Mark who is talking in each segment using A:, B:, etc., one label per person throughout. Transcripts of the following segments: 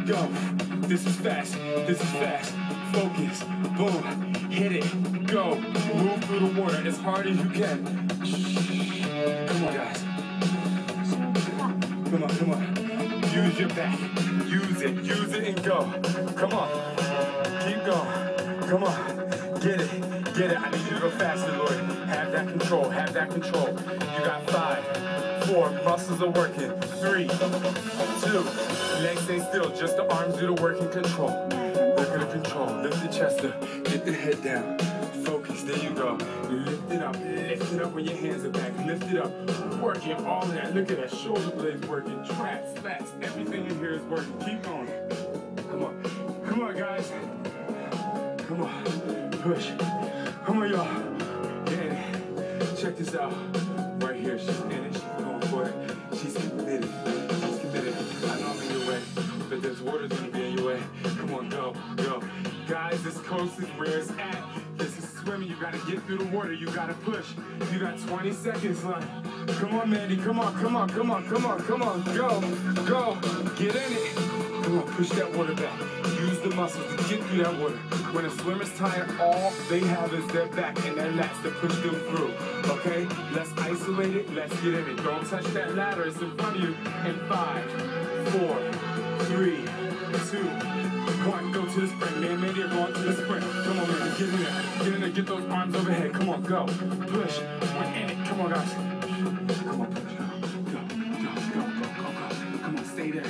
A: go. This is fast. This is fast. Focus. Boom. Hit it. Go. Move through the water as hard as you can. Come on, guys. Come on, come on. Use your back. Use it and go. Come on. Keep going. Come on. Get it. I need you to go faster, Lord. Have that control. Have that control. You got 5, 4. Muscles are working. 3, 2. Legs stay still. Just the arms do the work and control. Look at the control. Lift the chest up. Get the head down. Focus. There you go. Lift it up. Lift it up when your hands are back. Lift it up. Working all of that. Look at that. Shoulder blades working. Traps, lats. Everything in here is working. Keep going. Come on. Come on, guys. Come on. Push. Come on, y'all. Get in it. Check this out. Right here. She's in it. She's going for it. She's committed. She's committed. I know I'm in your way, but there's water's gonna be in your way. Come on, go. Guys, this coast is where it's at. This is swimming. You gotta get through the water. You gotta push. You got 20 seconds left. Come on, Mandy. Come on. Go. Get in it. Come on, push that water back. Use the muscles to get through that water. When a swimmer's tired, all they have is their back and their lats to push them through. Okay? Let's isolate it. Let's get in it. Don't touch that ladder. It's in front of you. In 5, 4, 3, 2, 1. Go to the sprint. Man, Mandy are going to the sprint. Come on, Mandy. Get in there. Get in there. Get those arms overhead. Come on, go. Push. We're in it. Come on, guys. Come on, push. Go. Come on, stay there.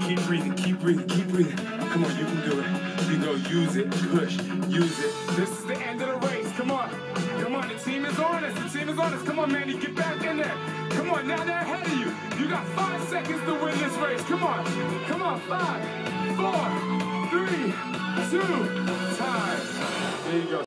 A: Keep breathing. Come on, you can do it. You go, use it, push, use it. This is the end of the race. Come on, the team is on us. Come on, Mandy, get back in there. Come on, now they're ahead of you. You got 5 seconds to win this race. Come on, 5, 4, 3, 2, time. There you go.